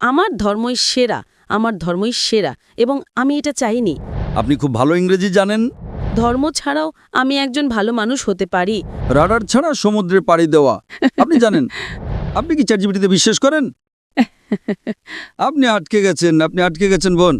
আমার ধর্মই সেরা, আমার ধর্মই সেরা, এবং আমি এটা চাইনি। আপনি খুব ভালো ইংরেজি জানেন। ধর্ম ছাড়াও আমি একজন ভালো মানুষ হতে পারি। রাডার ছাড়া সমুদ্রে পাড়ি দেওয়া আপনি জানেন। আপনি কি চ্যাটজিপিটিতে বিশ্বাস করেন? আপনি আটকে গেছেন বোন।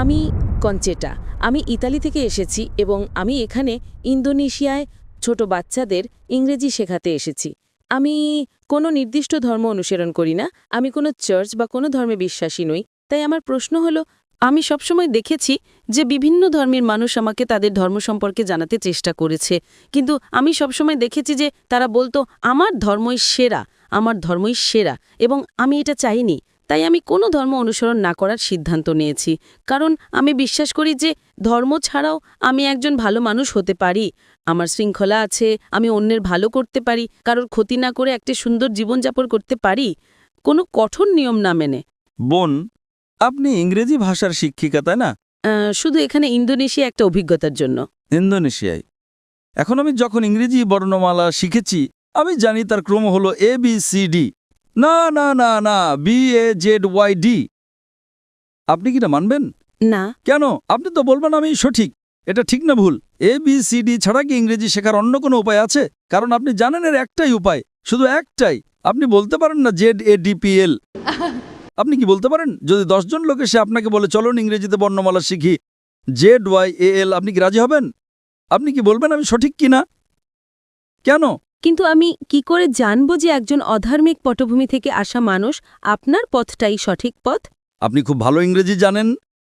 আমি কনচেটা, আমি ইতালি থেকে এসেছি এবং আমি এখানে ইন্দোনেশিয়ায় ছোট বাচ্চাদের ইংরেজি শেখাতে এসেছি। আমি কোনো নির্দিষ্ট ধর্ম অনুসরণ করি না, আমি কোনো চার্চ বা কোনো ধর্মে বিশ্বাসী নই। তাই আমার প্রশ্ন হলো, আমি সবসময় দেখেছি যে বিভিন্ন ধর্মের মানুষ আমাকে তাদের ধর্ম সম্পর্কে জানাতে চেষ্টা করেছে, কিন্তু আমি সবসময় দেখেছি যে তারা বলতো আমার ধর্মই সেরা, আমার ধর্মই সেরা, এবং আমি এটা চাইনি। তাই আমি কোনো ধর্ম অনুসরণ না করার সিদ্ধান্ত নিয়েছি, কারণ আমি বিশ্বাস করি যে ধর্ম ছাড়াও আমি একজন ভালো মানুষ হতে পারি। আমার শৃঙ্খলা আছে, আমি অন্যের ভালো করতে পারি, কারোর ক্ষতি না করে একটা সুন্দর জীবনযাপন করতে পারি, কোনো কঠোর নিয়ম না মেনে। বোন, আপনি ইংরেজি ভাষার শিক্ষিকা তাই না? শুধু এখানে ইন্দোনেশিয়া একটা অভিজ্ঞতার জন্য। ইন্দোনেশিয়ায় এখন আমি যখন ইংরেজি বর্ণমালা শিখেছি, আমি জানি তার ক্রম হলো ABCD। না না না না, BAZYD। আপনি কি না মানবেন? না। কেন? আপনি তো বলবেন আমি সঠিক। এটা ঠিক না ভুল? ABCD ছাড়া কি ইংরেজি শেখার অন্য কোনো উপায় আছে? কারণ আপনি জানেন এর একটাই উপায়, শুধু একটাই। আপনি বলতে পারেন না ZADPL। আপনি কি বলতে পারেন? যদি 10 জন লোক এসে আপনাকে বলে চলুন ইংরেজিতে বর্ণমালা শিখি ZYAL, আপনি কি রাজি হবেন? আপনি কি বলবেন আমি সঠিক কিনা? কেন? কিন্তু আমি কি করে জানব যে একজন অধার্মিক পটভূমি থেকে আসা মানুষ আপনার পথটাই সঠিক পথ? আপনি খুব ভালো ইংরেজি জানেন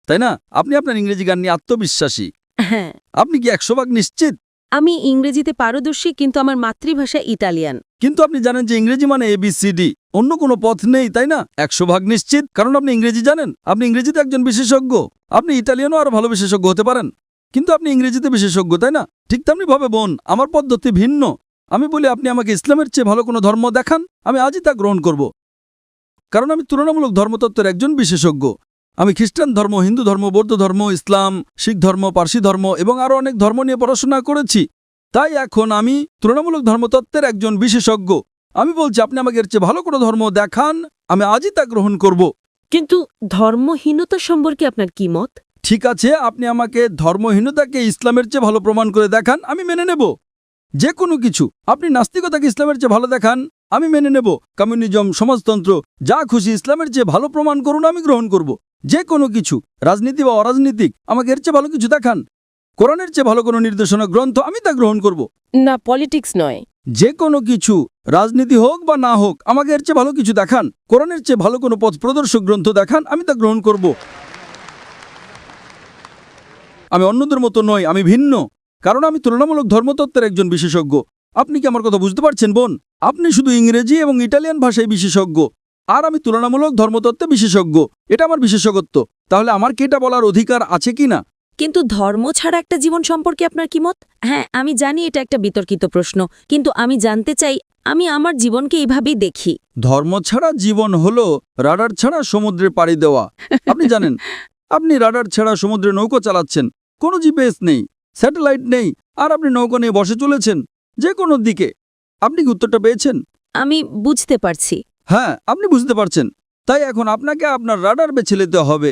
তাই না? আপনি আপনার ইংরেজি গান নিয়ে আত্মবিশ্বাসী। হ্যাঁ। আপনি কি 100% নিশ্চিত? আমি ইংরেজিতে পারদর্শী, কিন্তু আমার মাতৃভাষা ইতালিয়ান। কিন্তু আপনি জানেন যে ইংরেজি মানে ABCD, অন্য কোনো পথ নেই তাই না? 100% নিশ্চিত, কারণ আপনি ইংরেজি জানেন। আপনি ইংরেজিতে একজন বিশেষজ্ঞ। আপনি ইটালিয়ানও আরো ভালো বিশেষজ্ঞ হতে পারেন, কিন্তু আপনি ইংরেজিতে বিশেষজ্ঞ তাই না? ঠিক তেমনি ভাবে বোন, আমার পদ্ধতি ভিন্ন। আমি বলি আপনি আমাকে ইসলামের চেয়ে ভালো কোনো ধর্ম দেখান, আমি আজই তা গ্রহণ করব, কারণ আমি তুলনামূলক ধর্মতত্ত্বের একজন বিশেষজ্ঞ। আমি খ্রিস্টান ধর্ম, হিন্দু ধর্ম, বৌদ্ধ ধর্ম, ইসলাম, শিখ ধর্ম, পার্সি ধর্ম এবং আরও অনেক ধর্ম নিয়ে পড়াশোনা করেছি। তাই এখন আমি তুলনামূলক ধর্মতত্ত্বের একজন বিশেষজ্ঞ। আমি বলছি আপনি আমাকে এর চেয়ে ভালো কোনো ধর্ম দেখান, আমি আজই তা গ্রহণ করব। কিন্তু ধর্মহীনতা সম্পর্কে আপনার কি মত? ঠিক আছে, আপনি আমাকে ধর্মহীনতাকে ইসলামের চেয়ে ভালো প্রমাণ করে দেখান, আমি মেনে নেব। যে কোনো কিছু। আপনি নাস্তিকতাকে ইসলামের চেয়ে ভালো দেখান, আমি মেনে নেব। কমিউনিজম, সমাজতন্ত্র, যা খুশি ইসলামের চেয়ে ভালো প্রমাণ করুন, আমি গ্রহণ করব। যে কোনো কিছু, রাজনীতি বা অরাজনীতিক, আমাকে এর চেয়ে ভালো কিছু দেখান। কোরআনের চেয়ে ভালো কোনো নির্দেশনা গ্রন্থ, আমি তা গ্রহণ করব। না, পলিটিক্স নয়। যে কোনো কিছু, রাজনীতি হোক বা না হোক, আমাকে এর চেয়ে ভালো কিছু দেখান। কোরআনের চেয়ে ভালো কোনো পথ প্রদর্শক গ্রন্থ দেখান, আমি তা গ্রহণ করব। আমি অন্যদের মতো নই, আমি ভিন্ন, কারণ আমি তুলনামূলক ধর্মতত্ত্বের একজন বিশেষজ্ঞ। আপনি কি আমার কথা বুঝতে পারছেন বোন? আপনি শুধু ইংরেজি এবং ইটালিয়ান ভাষায় বিশেষজ্ঞ, আর আমি তুলনামূলক ধর্মতত্ত্বে বিশেষজ্ঞ। এটা আমার বিশেষজ্ঞত্ব। তাহলে আমার কি এটা বলার অধিকার আছে কি না? কিন্তু ধর্ম ছাড়া একটা জীবন সম্পর্কে আপনার কি মত? হ্যাঁ, আমি জানি এটা একটা বিতর্কিত প্রশ্ন, কিন্তু আমি জানতে চাই। আমি আমার জীবনকে এইভাবেই দেখি। ধর্ম ছাড়া জীবন হলো রাডার ছাড়া সমুদ্রে পাড়ি দেওয়া। আপনি জানেন, আপনি রাডার ছাড়া সমুদ্রে নৌকো চালাচ্ছেন, কোনো জিপিএস নেই, স্যাটেলাইট নেই, আর আপনি নৌকো নিয়ে বসে চলেছেন যে কোনো দিকে। আপনি কি উত্তরটা পেয়েছেন? আমি বুঝতে পারছি। হ্যাঁ, আপনি বুঝতে পারছেন। তাই এখন আপনাকে আপনার রাডার বেছে নিতে হবে।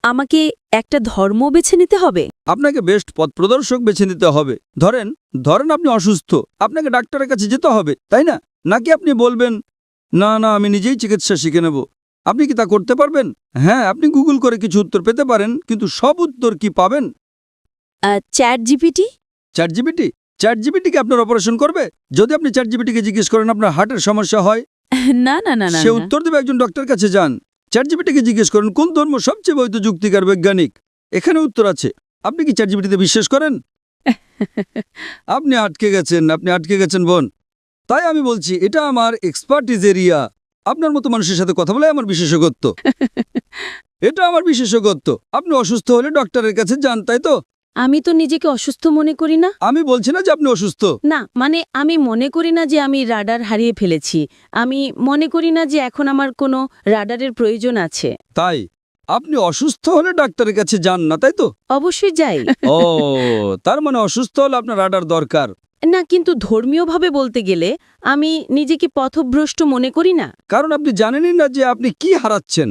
আমাকে একটা ধর্ম বেছে নিতে হবে? আপনাকে বেস্ট পথ প্রদর্শক বেছে নিতে হবে। ধরেন আপনি অসুস্থ, আপনাকে ডাক্তারের কাছে যেতে হবে তাই না? নাকি আপনি বলবেন না না, আমি নিজেই চিকিৎসা শিখে নেব? আপনি কি তা করতে পারবেন? হ্যাঁ, আপনি গুগল করে কিছু উত্তর পেতে পারেন, কিন্তু সব উত্তর কি পাবেন? চ্যাটজিপিটি? চ্যাটজিপিটি কি আপনার অপারেশন করবে? যদি আপনি চ্যাটজিপিটিকে জিজ্ঞেস করেন আপনার হার্টের সমস্যা হয়, না না না না, সে উত্তর দেবে একজন ডক্টরের কাছে যান। চ্যাটজিপিটিকে জিজ্ঞেস করেন কোন ধর্ম সবচেয়ে বৈধ, যুক্তিকার, বৈজ্ঞানিক। এখানে উত্তর আছে। আপনি কি চ্যাটজিপিটিতে বিশ্বাস করেন? আপনি আটকে গেছেন বোন। তাই আমি বলছি এটা আমার এক্সপার্টিজ এরিয়া। আপনার মতো মানুষের সাথে কথা বলে আমার বিশেষজ্ঞত্ব। এটা আমার বিশেষজ্ঞত্ব। আপনি অসুস্থ হলে ডক্টরের কাছে যান, তাই তো? আমি তো নিজেকে অসুস্থ মনে করি না। আমি বলছি না যে আপনি অসুস্থ। না, মানে আমি মনে করি না যে আমি রাডার হারিয়ে ফেলেছি। আমি মনে করি না যে এখন আমার কোনো রাডারের প্রয়োজন আছে। তাই আপনি অসুস্থ হলে ডাক্তারের কাছে যান না, তাই তো? অবশ্যই যাই। ও, তার মানে অসুস্থ হলে আপনার রাডার দরকার। না, কিন্তু ধর্মীয়ভাবে বলতে গেলে আমি নিজেকে পথভ্রষ্ট মনে করি না। কারণ আপনি জানেনই না যে আপনি কি হারাচ্ছেন।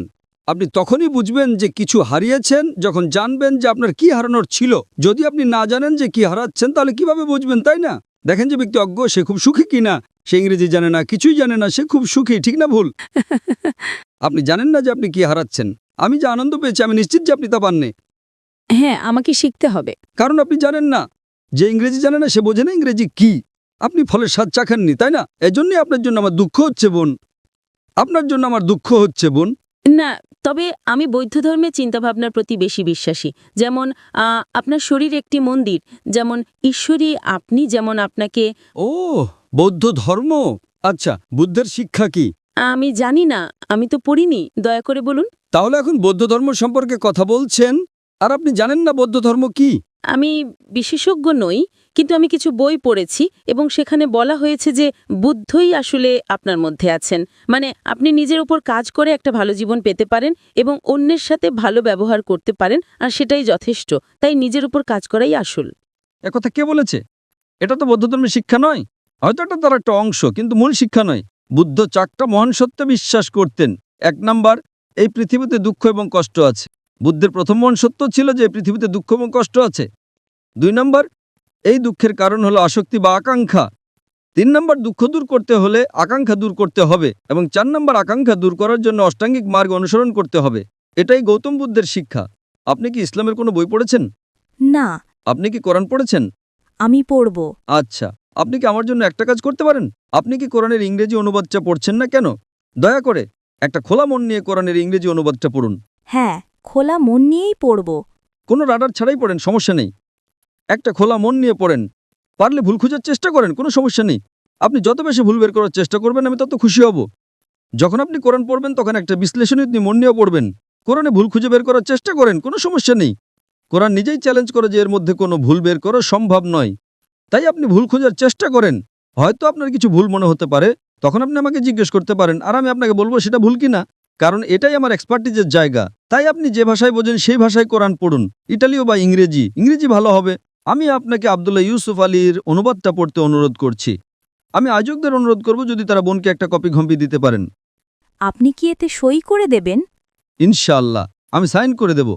আপনি তখনই বুঝবেন যে কিছু হারিয়েছেন যখন জানবেন যে আপনার কি হারানোর ছিল। যদি আপনি না জানেন যে কি হারাচ্ছেন তাহলে কিভাবে বুঝবেন, তাই না? দেখেন যে ব্যক্তি অজ্ঞ, সে খুব সুখী কিনা। সে ইংরেজি জানে না, কিছুই জানে না, সে খুব সুখী, ঠিক না ভুল? আপনি জানেন না যে আপনি কি হারাচ্ছেন। আমি যে আনন্দ পেয়েছি আমি নিশ্চিত যে আপনি তা পাননি। হ্যাঁ, আমাকে শিখতে হবে। কারণ আপনি জানেন না, যে ইংরেজি জানে না সে বোঝে না ইংরেজি কি। আপনি ফলের স্বাদ চাখাননি, তাই না? এজন্যই আপনার জন্য আমার দুঃখ হচ্ছে বোন। আপনার জন্য আমার দুঃখ হচ্ছে বোন। না, তবে আমি বৌদ্ধ ধর্মের চিন্তাভাবনার প্রতি বেশি বিশ্বাসী। যেমন আপনার শরীর একটি মন্দির, যেমন ঈশ্বরী আপনি, যেমন আপনাকে। ও, বৌদ্ধ ধর্ম। আচ্ছা, বুদ্ধের শিক্ষা কি? আমি জানি না, আমি তো পড়িনি, দয়া করে বলুন। তাহলে এখন বৌদ্ধ ধর্ম সম্পর্কে কথা বলছেন আর আপনি জানেন না বৌদ্ধ ধর্ম কি? আমি বিশেষজ্ঞ নই, কিন্তু আমি কিছু বই পড়েছি এবং সেখানে বলা হয়েছে যে বুদ্ধই আসলে আপনার মধ্যে আছেন। মানে আপনি নিজের উপর কাজ করে একটা ভালো জীবন পেতে পারেন এবং অন্যের সাথে ভালো ব্যবহার করতে পারেন, আর সেটাই যথেষ্ট। তাই নিজের উপর কাজ করাই আসল। একথা কে বলেছে? এটা তো বৌদ্ধ ধর্মের শিক্ষা নয়। হয়তো এটা তার একটা অংশ, কিন্তু মূল শিক্ষা নয়। বুদ্ধ 4টা মহান সত্যে বিশ্বাস করতেন। 1 নাম্বার, এই পৃথিবীতে দুঃখ এবং কষ্ট আছে। বুদ্ধের প্রথম মহান সত্য ছিল যে এই পৃথিবীতে দুঃখ এবং কষ্ট আছে। 2 নাম্বার, এই দুঃখের কারণ হলো আসক্তি বা আকাঙ্ক্ষা। 3 নাম্বার, দুঃখ দূর করতে হলে আকাঙ্ক্ষা দূর করতে হবে। এবং 4 নাম্বার, আকাঙ্ক্ষা দূর করার জন্য অষ্টাঙ্গিক মার্গ অনুসরণ করতে হবে। এটাই গৌতম বুদ্ধের শিক্ষা। আপনি কি ইসলামের কোনো বই পড়েছেন? না, আপনি কি কোরআন পড়েছেন? আমি পড়ব। আচ্ছা, আপনি কি আমার জন্য একটা কাজ করতে পারেন? আপনি কি কোরআনের ইংরেজি অনুবাদটা পড়ছেন না কেন? দয়া করে একটা খোলা মন নিয়ে কোরআনের ইংরেজি অনুবাদটা পড়ুন। হ্যাঁ, খোলা মন নিয়েই পড়ব। কোনো রাডার ছাড়াই পড়েন, সমস্যা নেই। একটা খোলা মন নিয়ে পড়েন। পারলে ভুল খোঁজার চেষ্টা করেন, কোনো সমস্যা নেই। আপনি যত বেশি ভুল বের করার চেষ্টা করবেন আমি তত খুশি হব। যখন আপনি কোরআন পড়বেন তখন একটা বিশ্লেষণী মন নিয়েও পড়বেন। কোরআনে ভুল খুঁজে বের করার চেষ্টা করেন, কোনো সমস্যা নেই। কোরআন নিজেই চ্যালেঞ্জ করে যে এর মধ্যে কোনো ভুল বের করা সম্ভব নয়। তাই আপনি ভুল খোঁজার চেষ্টা করেন। হয়তো আপনার কিছু ভুল মনে হতে পারে, তখন আপনি আমাকে জিজ্ঞেস করতে পারেন আর আমি আপনাকে বলবো সেটা ভুল কিনা। কারণ এটাই আমার এক্সপার্টিজের জায়গা। তাই আপনি যে ভাষায় বোঝেন সেই ভাষায় কোরআন পড়ুন, ইটালীয় বা ইংরেজি। ইংরেজি ভালো হবে। আমি আপনাকে আব্দুল্লাহ ইউসুফ আলীর অনুবাদটা পড়তে অনুরোধ করছি। আমি আয়োজকদের অনুরোধ করব যদি তারা বোনকে একটা কপি ঘম্পি দিতে পারেন। আপনি কি এতে সই করে দেবেন? ইনশাআল্লাহ আমি সাইন করে দেব।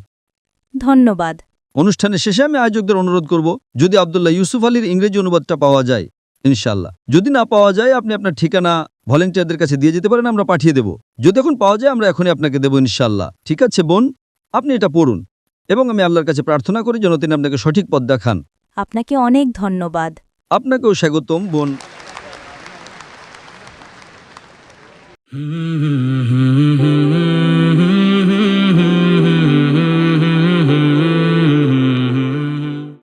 ধন্যবাদ। অনুষ্ঠানের শেষে আমি আয়োজকদের অনুরোধ করব যদি আব্দুল্লাহ ইউসুফ আলীর ইংরেজি অনুবাদটা পাওয়া যায়। ইনশাআল্লাহ যদি না পাওয়া যায় আপনি আপনার ঠিকানা ভলেন্টিয়ারদের কাছে দিয়ে যেতে পারেন, আমরা পাঠিয়ে দেব। যদি এখন পাওয়া যায় আমরা এখনই আপনাকে দেব ইনশাআল্লাহ। ঠিক আছে বোন, আপনি এটা পড়ুন এবং আমি আল্লাহর কাছে প্রার্থনা করি যেন তিনি আপনাকে সঠিক পথ দেখান। আপনাকে অনেক ধন্যবাদ। আপনাকেও স্বাগতম বোন।